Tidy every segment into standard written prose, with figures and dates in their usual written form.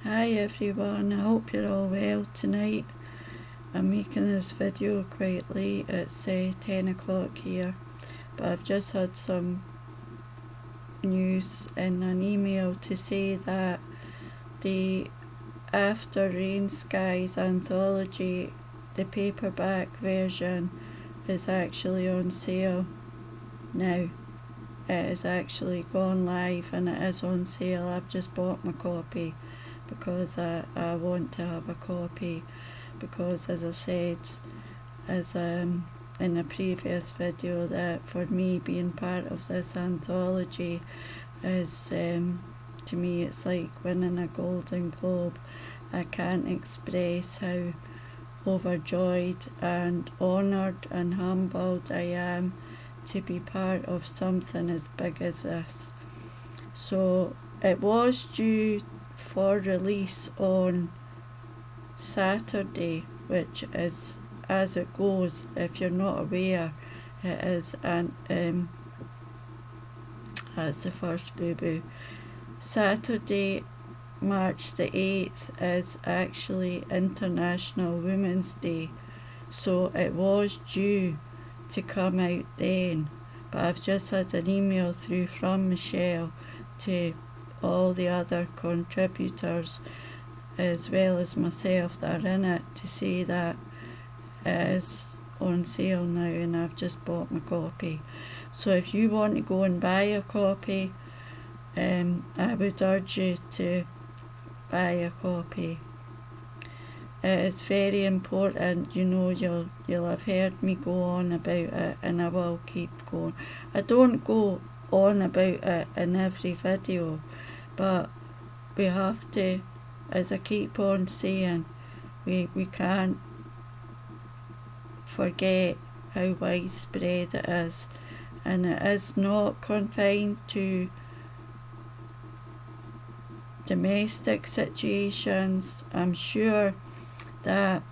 Hi everyone, I hope you're all well tonight. I'm making this video quite late, it's 10 o'clock here, but I've just had some news in an email to say that the After Rain Skies anthology, the paperback version, is actually on sale now. It has actually gone live and it is on sale. I've just bought my copy because I want to have a copy, because as I said in a previous video, that for me being part of this anthology is to me it's like winning a Golden Globe. I can't express how overjoyed and honoured and humbled I am to be part of something as big as this. So it was due for release on Saturday, which is, as it goes, if you're not aware, it is, and that's the first boo-boo. Saturday, March the 8th is actually International Women's Day, so it was due to come out then, but I've just had an email through from Michelle to all the other contributors as well as myself that are in it to say that it is on sale now, and I've just bought my copy. So if you want to go and buy a copy, I would urge you to buy a copy. It's very important, you'll have heard me go on about it, and I will keep going. I don't go on about it in every video, but we have to, as I keep on saying, we can't forget how widespread it is, and it is not confined to domestic situations. I'm sure that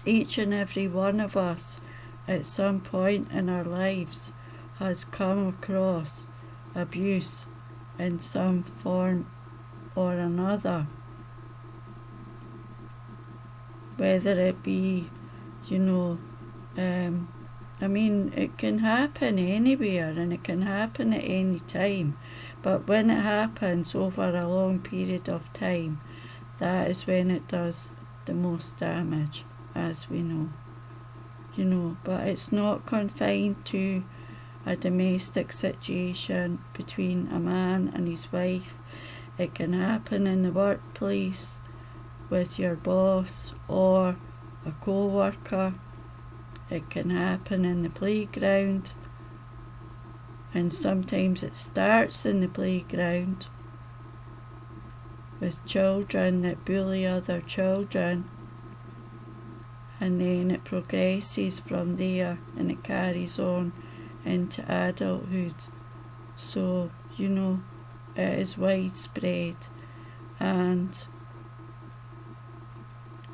each and every one of us at some point in our lives has come across abuse in some form or another, whether it be, it can happen anywhere and it can happen at any time, but when it happens over a long period of time, that is when it does the most damage, as we know. But it's not confined to a domestic situation between a man and his wife. It can happen in the workplace with your boss or a co-worker. It can happen in the playground, and sometimes it starts in the playground with children that bully other children, and then it progresses from there and it carries on into adulthood. So it is widespread, and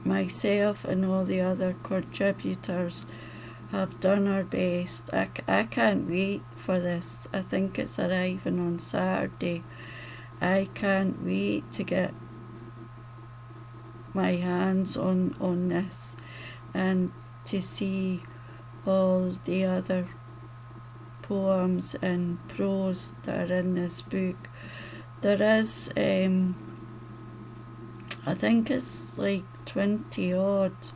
myself and all the other contributors have done our best. I can't wait for this. I think it's arriving on Saturday. I can't wait to get my hands on this and to see all the other poems and prose that are in this book. There is, I think it's like 20 odd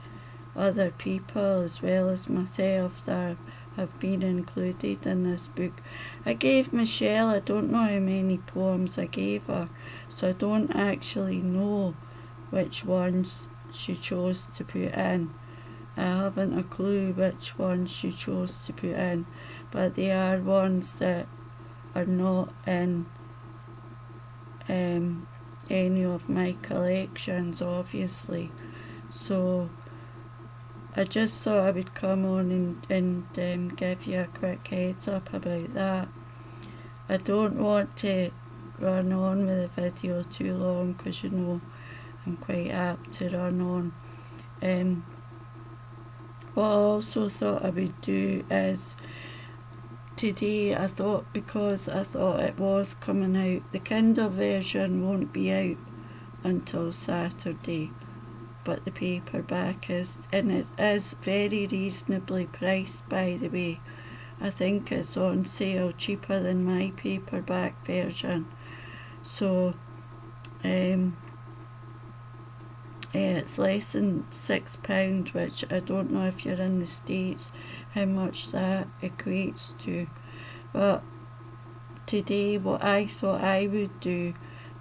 other people as well as myself that have been included in this book. I gave Michelle, I don't know how many poems I gave her, so I don't actually know which ones she chose to put in. I haven't a clue which ones she chose to put in, but they are ones that are not in any of my collections, obviously. So I just thought I would come on and give you a quick heads up about that. I don't want to run on with the video too long, because I'm quite apt to run on. What I also thought I would do is, today I thought, because I thought it was coming out, the Kindle version won't be out until Saturday, but the paperback is, and it is very reasonably priced, by the way. I think it's on sale cheaper than my paperback version. So it's less than £6, which I don't know if you're in the States how much that equates to. But today, what I thought I would do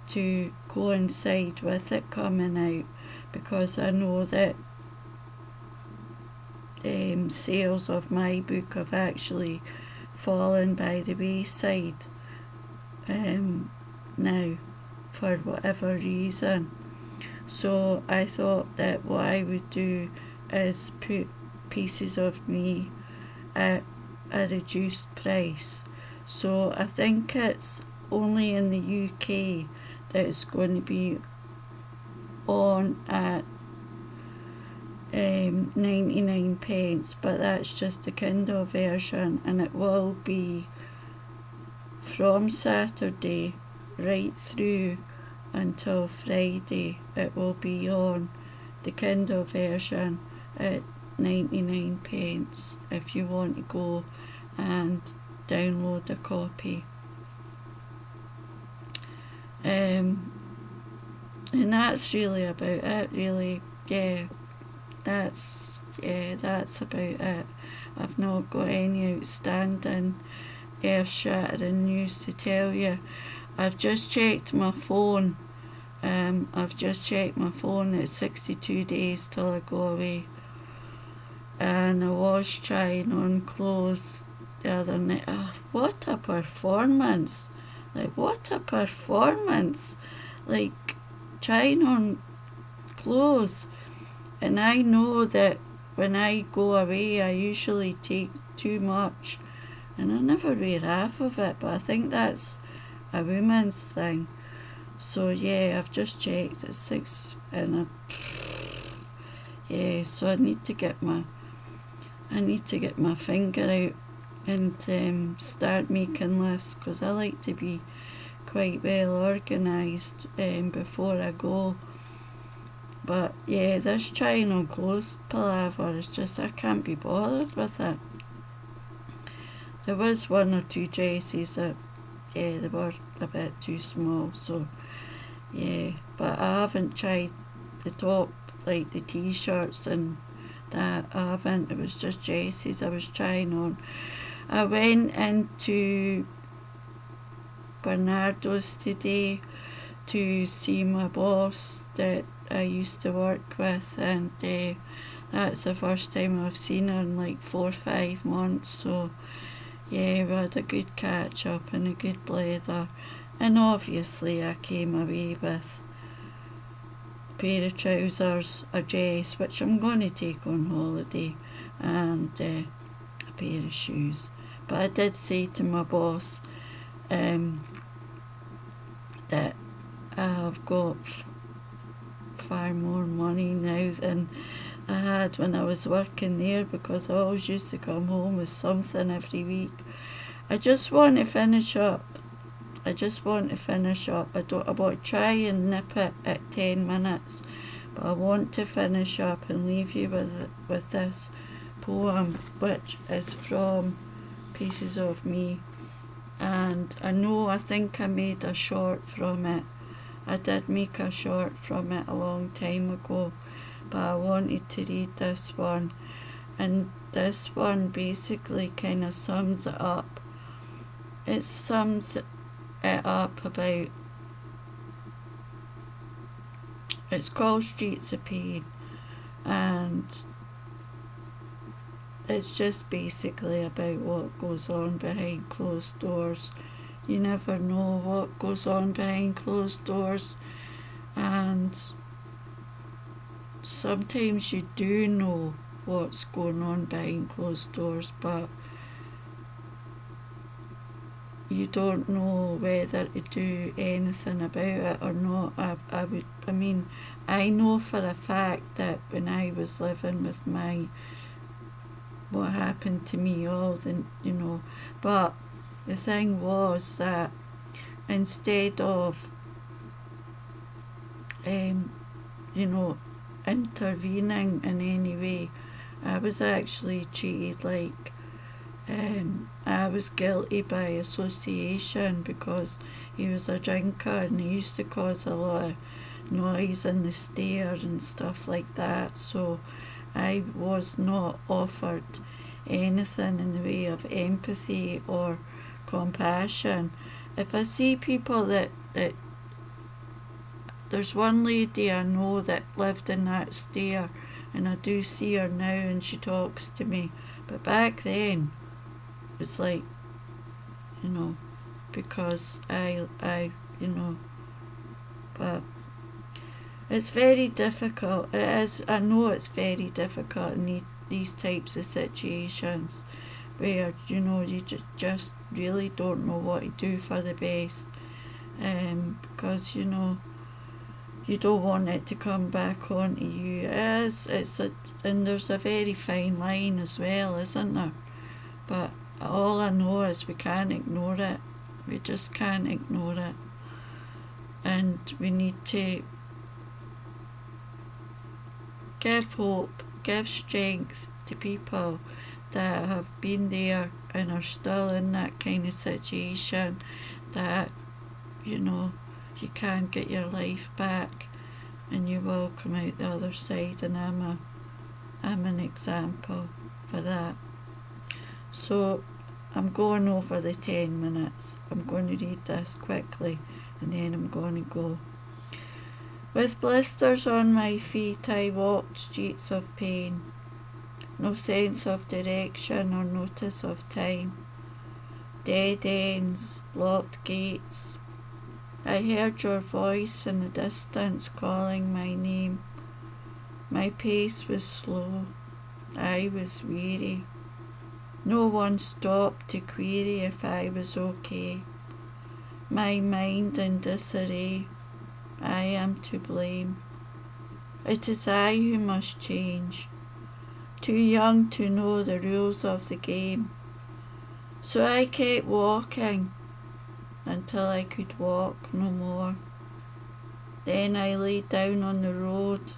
to coincide with it coming out, because I know that sales of my book have actually fallen by the wayside now, for whatever reason. So I thought that what I would do is put Pieces of Me at a reduced price. So I think it's only in the UK that it's going to be on at 99 pence, but that's just the Kindle version, and it will be from Saturday right through until Friday. It will be on the Kindle version at 99 pence if you want to go and download a copy. And that's really about it, really. That's about it. I've not got any outstanding earth-shattering news to tell you. I've just checked my phone. It's 62 days till I go away. And I was trying on clothes the other night. Oh, what a performance! What a performance! Trying on clothes. And I know that when I go away, I usually take too much, and I never wear half of it, but I think that's a woman's thing. So yeah, I've just checked, it's 6, and so I need to get my finger out and start making lists, because I like to be quite well organised before I go. But yeah, this trying on clothes palaver is just, I can't be bothered with it. There was one or two dresses that, they were a bit too small, so yeah. But I haven't tried the top, like the t-shirts and that. I haven't. It was just dresses I was trying on. I went into Bernardo's today to see my boss that I used to work with, and that's the first time I've seen her in like 4 or 5 months. So yeah, we had a good catch up and a good blather, and obviously I came away with a pair of trousers, a dress which I'm going to take on holiday, and a pair of shoes. But I did say to my boss that I've got far more money now than I had when I was working there, because I always used to come home with something every week. I just want to finish up. I want to try and nip it at 10 minutes, but I want to finish up and leave you with this poem, which is from Pieces of Me. And I think I made a short from it. I did make a short from it a long time ago, but I wanted to read this one. And this one basically kind of sums it up. It sums it up about, it's called Streets of Pain, and it's just basically about what goes on behind closed doors. You never know what goes on behind closed doors, and sometimes you do know what's going on behind closed doors, but you don't know whether to do anything about it or not. I know for a fact that when I was living with what happened to me, but the thing was that instead of you know, intervening in any way. I was actually treated like I was guilty by association because he was a drinker and he used to cause a lot of noise in the stair and stuff like that. So I was not offered anything in the way of empathy or compassion. If I see people that there's one lady I know that lived in that stair, and I do see her now and she talks to me, but back then it's like, you know, because I you know, but it's very difficult. It is, I know it's very difficult in these types of situations where, you know, you just really don't know what to do for the best, because, you know, you don't want it to come back onto you. And there's a very fine line as well, isn't there? But all I know is we can't ignore it. We just can't ignore it. And we need to give hope, give strength to people that have been there and are still in that kind of situation, that, you know, you can get your life back and you will come out the other side, and I'm an example for that. So I'm going over the 10 minutes. I'm going to read this quickly and then I'm going to go. With blisters on my feet I walked streets of pain, no sense of direction or notice of time, dead ends, locked gates. I heard your voice in the distance calling my name. My pace was slow. I was weary. No one stopped to query if I was okay. My mind in disarray. I am to blame. It is I who must change. Too young to know the rules of the game. So I kept walking until I could walk no more. Then I lay down on the road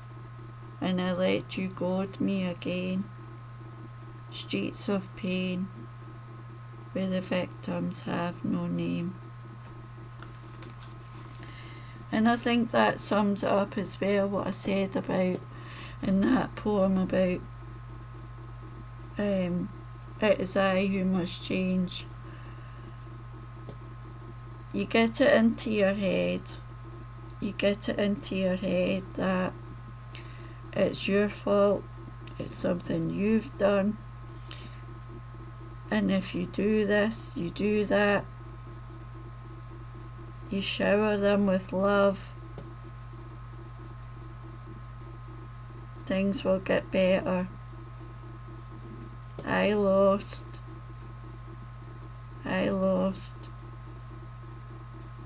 and I let you goad me again. Streets of pain where the victims have no name. And I think that sums it up as well, what I said about in that poem about it is I who must change. You get it into your head. You get it into your head that it's your fault, it's something you've done, and if you do this, you do that, you shower them with love, things will get better. I lost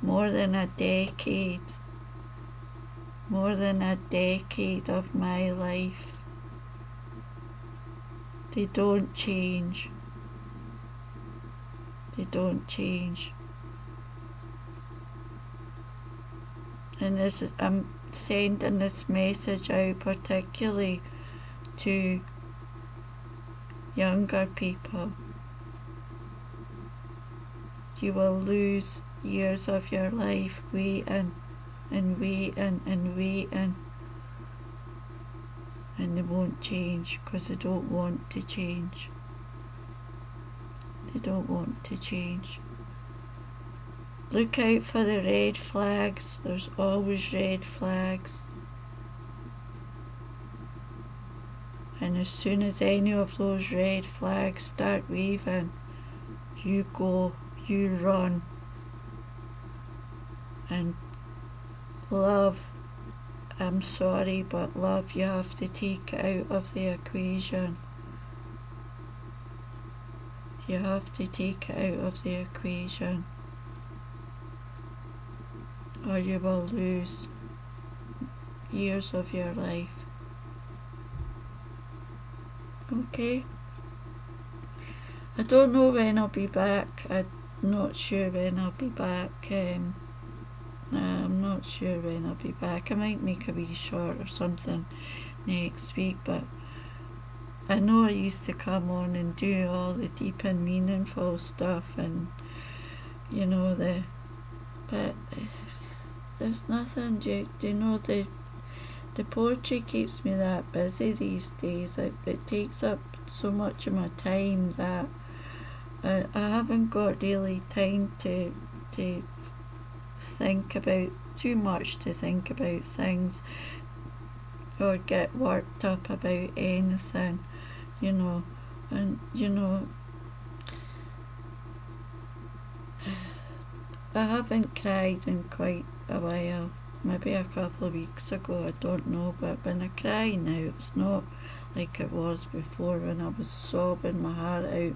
more than a decade of my life. They don't change. And this is, I'm sending this message out particularly to younger people. You will lose years of your life waiting and waiting and waiting, and they won't change because they don't want to change. They don't want to change. Look out for the red flags. There's always red flags. And as soon as any of those red flags start waving, you go, you run. And love, I'm sorry, but love you have to take out of the equation. You have to take it out of the equation, or you will lose years of your life. Okay? I don't know when I'll be back. I'm not sure when I'll be back. I'm not not sure when I'll be back. I might make a wee short or something next week, but I know I used to come on and do all the deep and meaningful stuff, and but there's nothing. The poetry keeps me that busy these days. It takes up so much of my time that I haven't got really time to think about too much, to think about things or get worked up about anything, and I haven't cried in quite a while, maybe a couple of weeks ago, I don't know, but when I cry now, it's not like it was before when I was sobbing my heart out.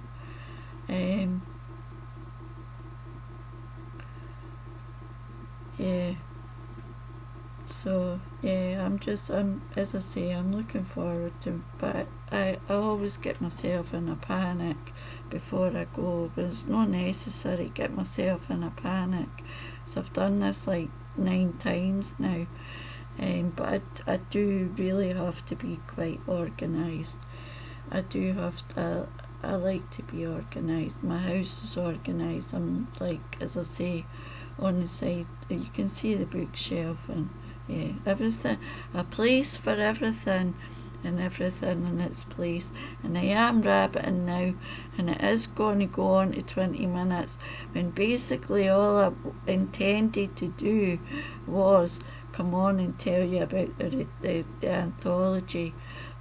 Yeah. So yeah, as I say, I'm looking forward to, but I always get myself in a panic before I go, but it's not necessary to get myself in a panic. So I've done this like 9 times now, but I do really have to be quite organised. I do have to, I like to be organised. My house is organised. I'm like, as I say, on the side, you can see the bookshelf, and yeah, everything, a place for everything, and everything in its place. And I am rabbiting now, and it is going to go on to 20 minutes, when basically all I intended to do was come on and tell you about the anthology.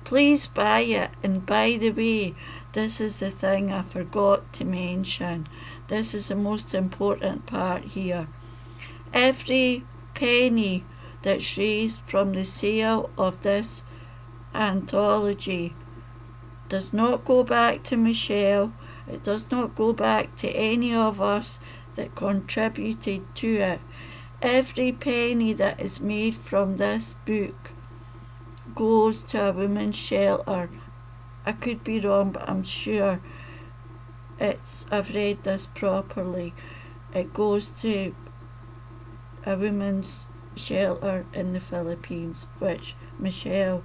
Please buy it, and by the way, this is the thing I forgot to mention. This is the most important part here. Every penny that's raised from the sale of this anthology does not go back to Michelle. It does not go back to any of us that contributed to it. Every penny that is made from this book goes to a women's shelter. I could be wrong, but I'm sure I've read this properly. It goes to a women's shelter in the Philippines, which Michelle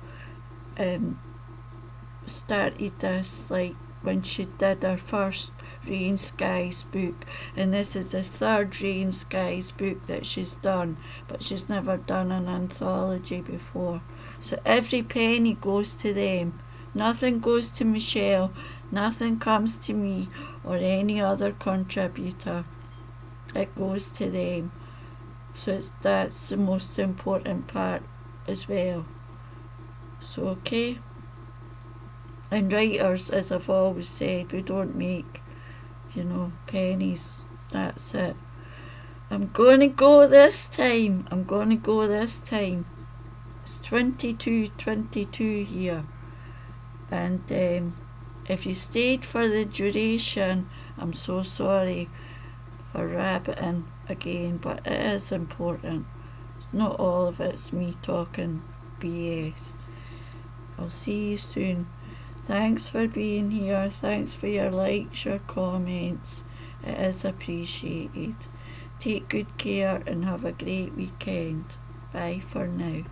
started this like when she did her first Rain Skies book, and this is the 3rd Rain Skies book that she's done, but she's never done an anthology before. So every penny goes to them. Nothing goes to Michelle, nothing comes to me or any other contributor. It goes to them. So that's the most important part as well. So okay. And writers, as I've always said, we don't make, pennies. That's it. I'm going to go this time. It's 22:22 here. And if you stayed for the duration, I'm so sorry for rabbiting again, but it is important. Not all of it's me talking BS. I'll see you soon. Thanks for being here. Thanks for your likes, your comments. It is appreciated. Take good care and have a great weekend. Bye for now.